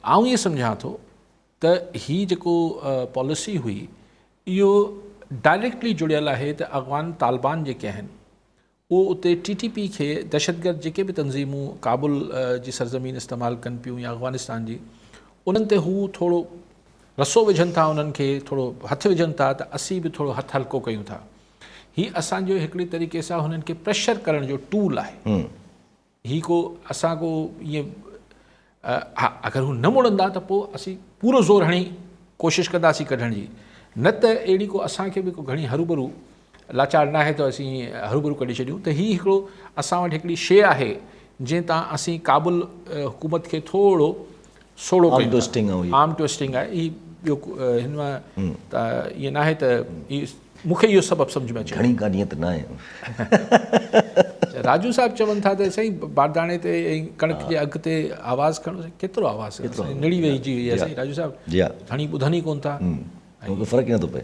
आउं इहे सम्झां थो त हीअ जेको पॉलिसी हुई इहो डायरेक्टली जुड़ियल आहे त अफ़गान तालिबान जेके आहिनि उहो उते TTP खे दहशतगर्द जेके बि तंज़ीमूं काबुल जी सरज़मीन इस्तेमालु कनि पियूं या अफ़गानिस्तान जी, उन्हनि ते हू थोरो रसो विझनि था, उन्हनि खे थोरो हथु विझनि था त असीं बि थोरो हथु हल्को कयूं था। हीअ असांजो हिकिड़ी तरीक़े सां हुननि खे प्रेशर करण जो टूल आहे। हीअ को असां को ईअं हा, अगरि हू न मुड़ंदा त पोइ असीं पूरो ज़ोर हणी कोशिशि कंदासीं कढण जी, न त अहिड़ी को असांखे बि को घणी हरूभरू लाचार न आहे त असीं हरूभरू कढी छॾियूं। त हीअ हिकिड़ो असां वटि हिकिड़ी शइ आहे जंहिं तां असीं काबुल हुकूमत खे थोरो सोड़ो कयूं। आर्म ट्विस्टिंग आहे हीअ। ॿियो हिन मां त ईअं न आहे त मूंखे इहो सबबु सम्झ में अचे। घणी कानियत न आहे। राजू साहब चवनि था त साईं बारदाणे ते ऐं कणिक जे अघ ते आवाज़ु खणो। केतिरो आवाज़ु निड़ी वेहिजी वई आहे साईं राजू साहब, घणी ॿुधनि ई कोन था, फ़र्क़ु ई नथो पए।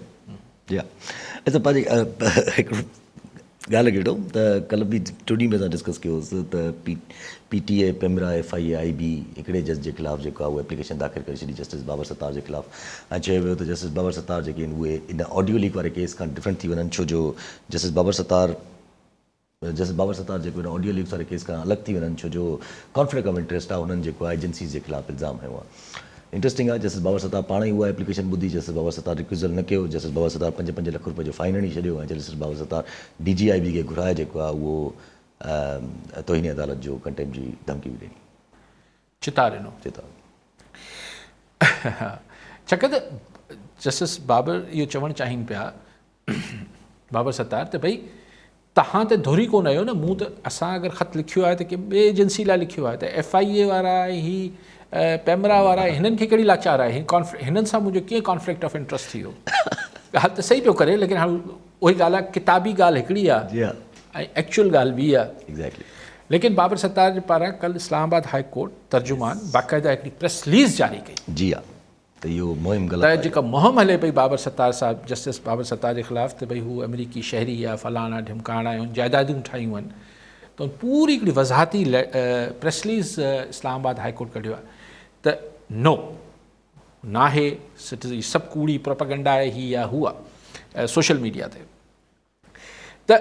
जी हा। अच्छा, पंहिंजी हिकिड़ो ॻाल्हि कहिड़ो त कल्ह बि टुडी में असां डिस्कस कयोसीं त PTA पेमरा FIAIB हिकिड़े जज जे ख़िलाफ़ु जेको आहे उहा एप्लीकेशन दाख़िल करे छॾी जस्टिस बाबर सत्तार जे ख़िलाफ़ु। ऐं चयो वियो त जस्टिस बाबर सत्तार जेके आहिनि उहे इन ऑडियो लीक वारे केस खां डिफरेंट थी वञनि, छो जो जस्टिस बाबर सत्तार जस्टिस बाबर सत्तार जेको ऑडियो लीक्स वारे केस खां अलॻि थी वञनि, छो जो कॉन्फ्लिक्ट ऑफ इंटरेस्ट आहे हुननि जेको आहे एजेंसीज़ जे ख़िलाफ़ इल्ज़ाम हयो आहे। इंटरेस्टिंग आहे, जस्टिस बाबर सत्तार पाण ई उहा एप्लीकेशन ॿुधी, जस्टिस बाबर सत्तार रिक्यूज़ल न कयो, जस्टिस बाबर सत्तार 5 लख रुपए जो फाइन हणी छॾियो ऐं जस्टिस बाबर सत्तार DGIB खे घुराए जेको आहे उहो तौहीनी अदालत जो कंटेम्प्ट जी धमकी बि ॾिनी, चिता ॾिनो। छाकाणि त जस्टिस बाबर इहो चवणु चाहिनि पिया बाबर सत्तार त भई तव्हां त धोरी कोन आहियो न, मूं त असां अगरि ख़त लिखियो आहे त की ॿिए एजेंसी लाइ लिखियो आहे, त FIA वारा ही पैमरा वारा हिननि खे कहिड़ी लाचार आहे, हिननि सां मुंहिंजो कीअं कॉन्फ्लिक्ट ऑफ इंट्रस्ट थी वियो। ॻाल्हि त सही पियो करे, लेकिन हाणे उहा ॻाल्हि आहे, किताबी ॻाल्हि हिकिड़ी आहे ऐं एक्चुअल ॻाल्हि ॿी आहे। एग्ज़ैक्टली। लेकिन बाबर सत्तार जे पारां कल इस्लामाबाद हाई कोर्ट तर्जुमान बाक़ाइदा हिकिड़ी प्रेस रिलीज़ जारी कई। जी हा, त इहो मुहिम त ग़लति जेका मुहिम हले पई बाबर सत्तार साहिबु, जस्टिस बाबर सत्तार जे ख़िलाफ़, त भई हू अमरीकी शहरी या फलाना ढिमकाना ऐं जाइदादूं ठाहियूं आहिनि, त पूरी हिकिड़ी वज़ाहती press release Islamabad high court कढियो आहे त नो नाहे, सभु कूड़ी प्रोपेगेंडा आहे ही या हू आहे सोशल मीडिया ते। त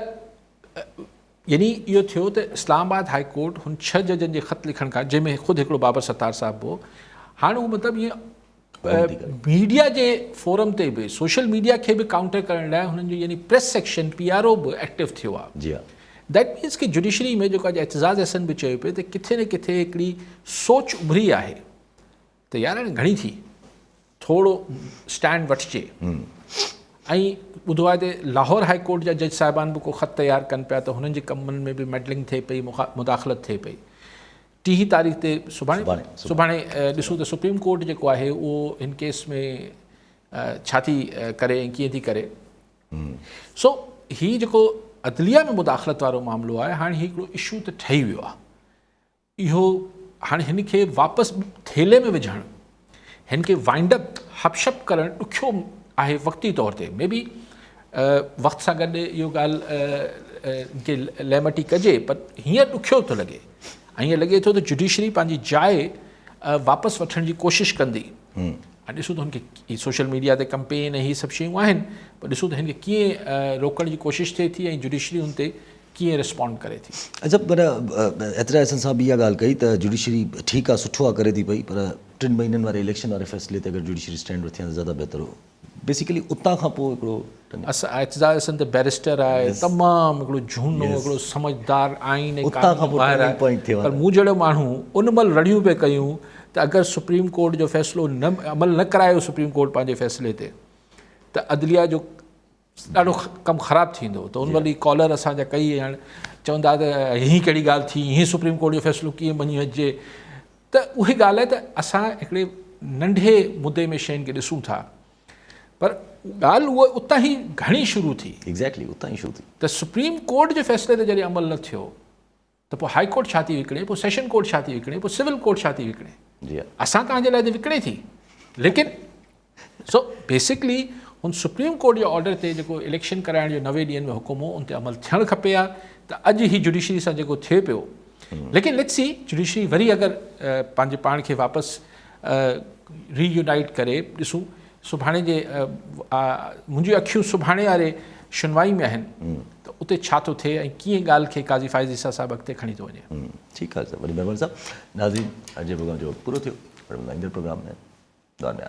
यानी इहो थियो त इस्लामाबाद हाई कोर्ट हुन 6 जजनि जे ख़त लिखण खां, जंहिंमें ख़ुदि हिकिड़ो बाबर सत्तार साहिबु हो, हाणे उहो मतिलबु ईअं मीडिया जे फोरम ते बि, सोशल मीडिया खे बि काउंटर करण लाइ हुननि जो यानी प्रेस सेक्शन PRO बि एक्टिव थियो आहे। जी हा। दैट मीन्स कि जुडिशरी में जेको अॼु एतिज़ाज़ हसन बि चयो पियो त किथे न किथे हिकिड़ी सोच उभरी आहे त यार घणी थी, थोरो स्टैंड वठिजे। ऐं ॿुधो आहे त लाहौर हाई कोर्ट जा जज साहिबान बि को ख़त तयारु कनि पिया त हुननि जे कमनि में बि मेडलिंग थिए पई, मुदाख़लत थिए पई। 30 तारीख़ ते सुभाणे ॾिसूं त सुप्रीम कोर्ट जेको आहे उहो हिन केस में छा थी करे ऐं कीअं थी करे। सो हीउ जेको अदलिया में मुदाख़लत वारो मामिलो आहे, हाणे हिकिड़ो इशू त ठही वियो आहे। इहो हाणे हिन खे वापसि थेले में विझणु, हिन खे वाइंड अप हपशप करणु ॾुखियो आहे वक़्ती तौर ते। मे बी वक़्त सां गॾु इहो ॻाल्हि खे लहमटी कजे, पर हीअं ॾुखियो थो लॻे ऐं ईअं लॻे थो त जुडिशरी पंहिंजी जाइ वापसि वठण जी कोशिशि कंदी। ऐं ॾिसूं त हुनखे सोशल मीडिया ते कंपेन ऐं हीअ सभु शयूं आहिनि, पर ॾिसूं त हिनखे कीअं रोकण जी कोशिशि थिए थी ऐं जुडिशरी हुन ते कीअं रिस्पॉन्ड करे थी। अच्छा, पर एतिरा असन सां बि इहा ॻाल्हि कई त जुडिशरी ठीकु आहे, सुठो आहे, करे थी पई, पर 3 महीननि वारे इलेक्शन वारे फ़ैसिले ते अगरि जुडिशरी स्टैंड वठी त ज़्यादा बहितर हो। बेसिकली उतां खां पोइ हिकिड़ो असां एतिज़ाज़ हसन त बैरिस्टर आहे, तमामु हिकिड़ो झूनो, हिकिड़ो समझदार आइन ऐं कानून ॿाहिरि आहे, पर मूं जहिड़ो माण्हू उन महिल रड़ियूं पिया कयूं त अगरि सुप्रीम कोर्ट जो फ़ैसिलो अमल न करायो सुप्रीम कोर्ट पंहिंजे फ़ैसिले ते, त अदलिया जो ॾाढो कमु ख़राबु थींदो। त उन महिल कॉलर असांजा कई हाणे चवंदा त हीअ कहिड़ी ॻाल्हि थी, हीअं सुप्रीम कोर्ट जो फ़ैसिलो कीअं मञी वञिजे। त उहे ॻाल्हि आहे त असां हिकिड़े नंढे मुदे में शयुनि खे ॾिसूं था, पर ॻाल्हि उहा उतां ई घणी शुरू थी। एग्ज़ैक्टली उतां ई शुरू थी। त सुप्रीम कोर्ट जे फ़ैसिले ते जॾहिं अमल न थियो त पोइ हाई कोर्ट छा थी विकिणे, पोइ सेशन कोर्ट छा थी विकिणे, पोइ सिविल कोर्ट छा थी विकिणे। जी असां तव्हांजे लाइ त विकिणे थी, लेकिन सो बेसिकली हुन सुप्रीम कोर्ट जे ऑर्डर ते जेको इलेक्शन कराइण जो 90 ॾींहंनि में हुकुम हो, उन ते अमल थियणु खपे आहे। त अॼु ही जुडिशरी सां जेको थिए पियो, लेकिन लेट्स सी जुडिशरी वरी अगरि पंहिंजे पाण खे वापसि रीयूनाइट करे ॾिसूं। सुभाणे जे मुंहिंजी अखियूं सुभाणे वारे शुनवाई में आहिनि, त उते छा थो थिए ऐं कीअं ॻाल्हि खे काज़ी फ़ाइज़ ईसा साहिबु अॻिते खणी थो वञे। ठीकु आहे, वॾी महिरबानी साहब। नाज़रीन, अॼु प्रोग्राम जो पूरो थियो, पर ईंदड़ प्रोग्राम में दौर में